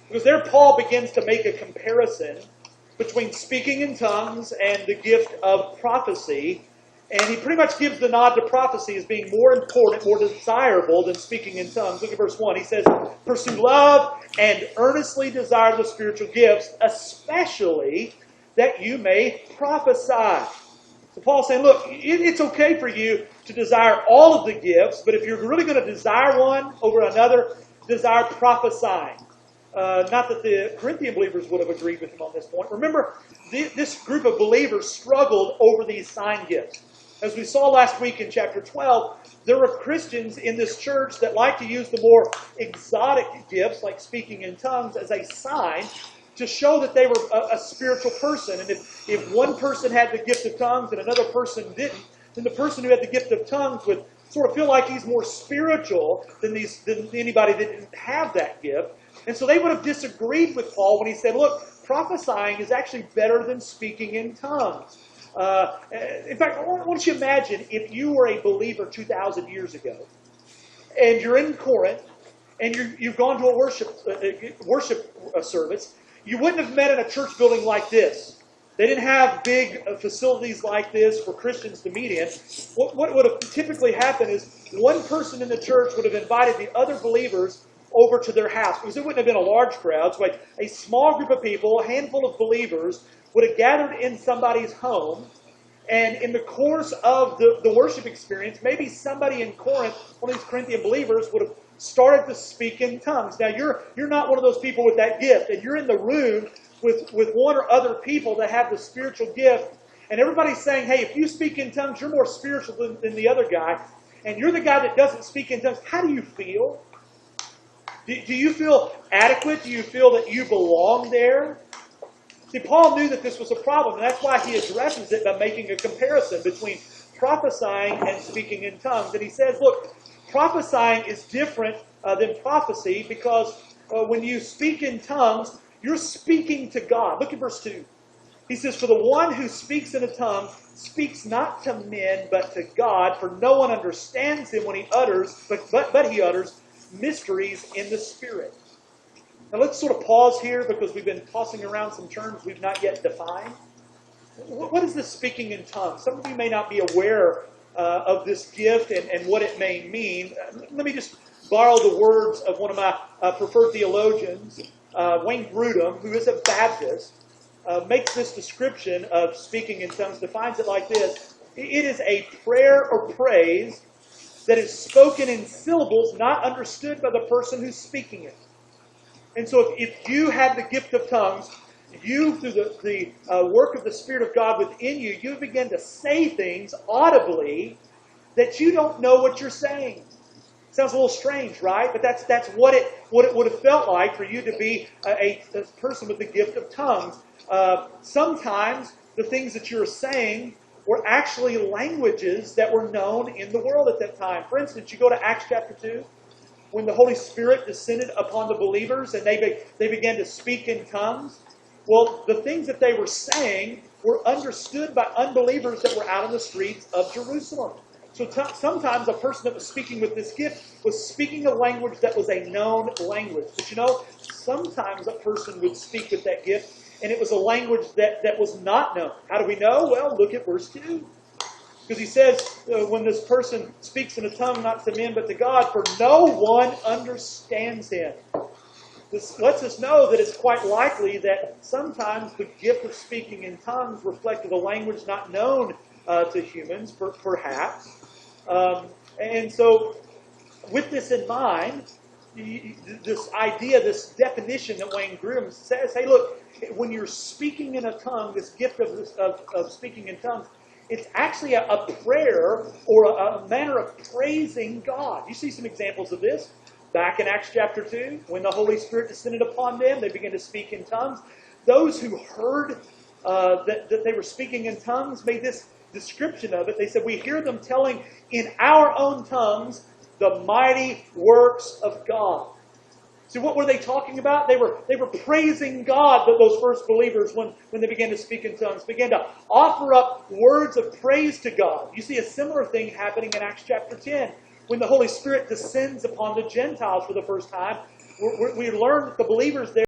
Because there Paul begins to make a comparison between speaking in tongues and the gift of prophecy. And he pretty much gives the nod to prophecy as being more important, more desirable than speaking in tongues. Look at verse 1. He says, "Pursue love and earnestly desire the spiritual gifts, especially that you may prophesy." So Paul's saying, look, it's okay for you to desire all of the gifts, but if you're really going to desire one over another, desire prophesying. Not that the Corinthian believers would have agreed with him on this point. Remember, this group of believers struggled over these sign gifts. As we saw last week in chapter 12, there were Christians in this church that like to use the more exotic gifts, like speaking in tongues, as a sign to show that they were a spiritual person. And if one person had the gift of tongues and another person didn't, then the person who had the gift of tongues would sort of feel like he's more spiritual than anybody that didn't have that gift. And so they would have disagreed with Paul when he said, look, prophesying is actually better than speaking in tongues. In fact, why don't you imagine if you were a believer 2,000 years ago, and you're in Corinth, and you've gone to a worship service. You wouldn't have met in a church building like this. They didn't have big facilities like this for Christians to meet in. What would have typically happened is one person in the church would have invited the other believers over to their house, because it wouldn't have been a large crowd. So a small group of people, a handful of believers, would have gathered in somebody's home, and in the course of the worship experience, maybe somebody in Corinth, one of these Corinthian believers, would have started to speak in tongues. Now, you're not one of those people with that gift, and you're in the room with one or other people that have the spiritual gift, and everybody's saying, hey, if you speak in tongues, you're more spiritual than the other guy, and you're the guy that doesn't speak in tongues. How do you feel? Do you feel adequate? Do you feel that you belong there? See, Paul knew that this was a problem, and that's why he addresses it by making a comparison between prophesying and speaking in tongues. And he says, look, prophesying is different than prophecy because when you speak in tongues, you're speaking to God. Look at verse 2. He says, "For the one who speaks in a tongue speaks not to men, but to God, for no one understands him when he utters, but he utters mysteries in the Spirit." Now let's sort of pause here because we've been tossing around some terms we've not yet defined. What is this speaking in tongues? Some of you may not be aware of this gift and what it may mean. Let me just borrow the words of one of my preferred theologians, Wayne Grudem, who is a Baptist, makes this description of speaking in tongues, defines it like this: it is a prayer or praise that is spoken in syllables not understood by the person who's speaking it. And so if you have the gift of tongues, you, through the work of the Spirit of God within you, you begin to say things audibly that you don't know what you're saying. Sounds a little strange, right? But that's what it would have felt like for you to be a person with the gift of tongues. Sometimes the things that you're saying were actually languages that were known in the world at that time. For instance, you go to Acts chapter 2, when the Holy Spirit descended upon the believers and they began to speak in tongues. Well, the things that they were saying were understood by unbelievers that were out on the streets of Jerusalem. So sometimes a person that was speaking with this gift was speaking a language that was a known language. But you know, sometimes a person would speak with that gift, and it was a language that was not known. How do we know? Well, look at verse 2. Because he says, when this person speaks in a tongue, not to men, but to God, for no one understands him. This lets us know that it's quite likely that sometimes the gift of speaking in tongues reflected a language not known to humans, perhaps. And so, with this in mind, this idea, this definition that Wayne Grudem says, hey, look, when you're speaking in a tongue, this gift of speaking in tongues, it's actually a prayer or a manner of praising God. You see some examples of this back in Acts chapter 2. When the Holy Spirit descended upon them, they began to speak in tongues. Those who heard that they were speaking in tongues made this description of it. They said, we hear them telling in our own tongues the mighty works of God. See, what were they talking about? They were praising God, those first believers, when they began to speak in tongues, began to offer up words of praise to God. You see a similar thing happening in Acts chapter 10. When the Holy Spirit descends upon the Gentiles for the first time, we learn that the believers there